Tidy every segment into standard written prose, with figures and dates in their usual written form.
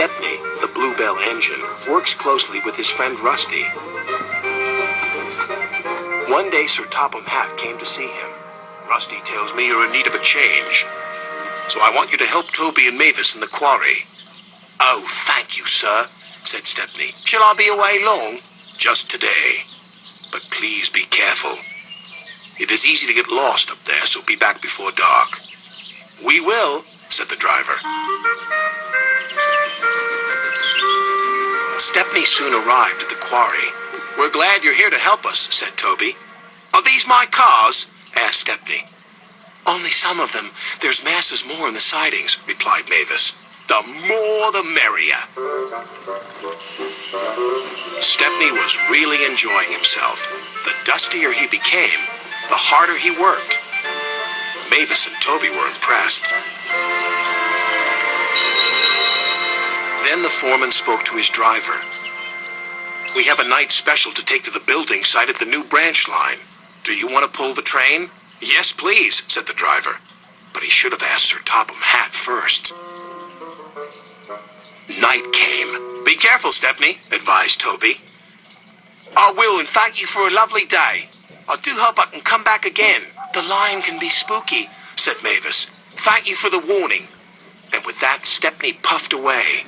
Stepney, the Bluebell engine, works closely with his friend Rusty. One day, Sir Topham Hatt came to see him. Rusty tells me you're in need of a change, so I want you to help Toby and Mavis in the quarry. Oh, thank you, sir, said Stepney. Shall I be away long? Just today. But please be careful. It is easy to get lost up there, so be back before dark. We will, said the driver. Stepney soon arrived at the quarry. We're glad you're here to help us, said Toby. Are these my cars? Asked Stepney. Only some of them. There's masses more in the sidings, replied Mavis. The more the merrier. Stepney was really enjoying himself. The dustier he became, the harder he worked. Mavis and Toby were impressed. Then the foreman spoke to his driver. We have a night special to take to the building site at the new branch line. Do you want to pull the train? Yes, please, said the driver. But he should have asked Sir Topham Hatt first. Night came. Be careful, Stepney, advised Toby. I will, and thank you for a lovely day. I do hope I can come back again. The line can be spooky, said Mavis. Thank you for the warning. And with that, Stepney puffed away.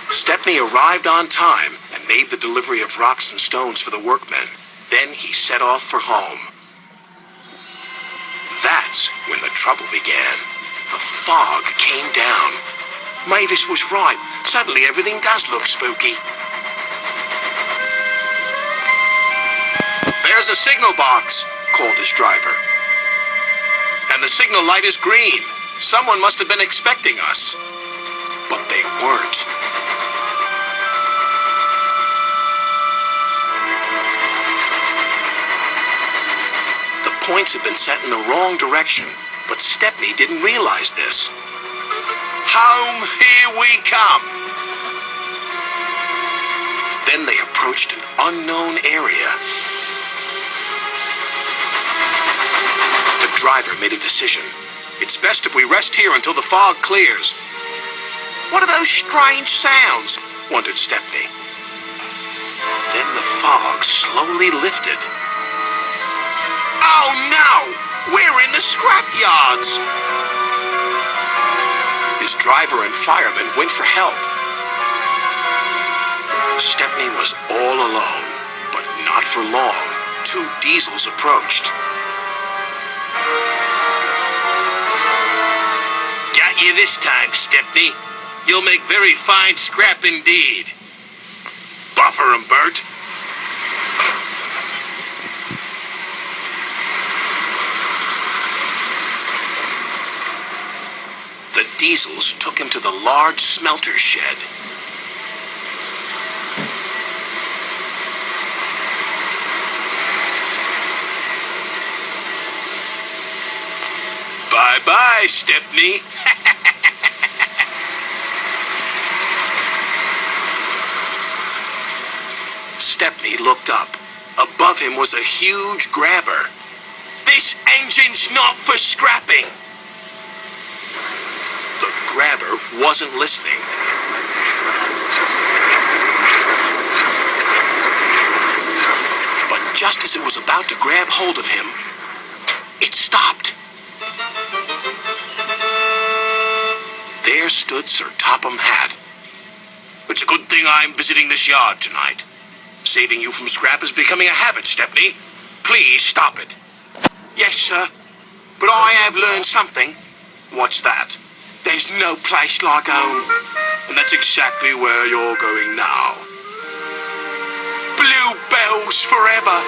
Stepney arrived on time and made the delivery of rocks and stones for the workmen. Then he set off for home. That's when the trouble began. The fog came down. Mavis was right. Suddenly everything does look spooky. There's a signal box, called his driver. And the signal light is green. Someone must have been expecting us. But they weren't. Points had been set in the wrong direction, but Stepney didn't realize this. Home, here we come! Then they approached an unknown area. The driver made a decision. It's best if we rest here until the fog clears. What are those strange sounds? Wondered Stepney. Then the fog slowly lifted. Oh no! We're in the scrapyards! His driver and firemen went for help. Stepney was all alone, but not for long. 2 diesels approached. Got you this time, Stepney. You'll make very fine scrap indeed. Buffer 'em, Bert. The diesels took him to the large smelter shed. Bye-bye, Stepney. Stepney looked up. Above him was a huge grabber. This engine's not for scrapping. The grabber wasn't listening. But just as it was about to grab hold of him, it stopped. There stood Sir Topham Hatt. It's a good thing I'm visiting this yard tonight. Saving you from scrap is becoming a habit, Stepney. Please stop it. Yes, sir. But I have learned something. What's that? There's no place like home. And that's exactly where you're going now. Bluebells forever.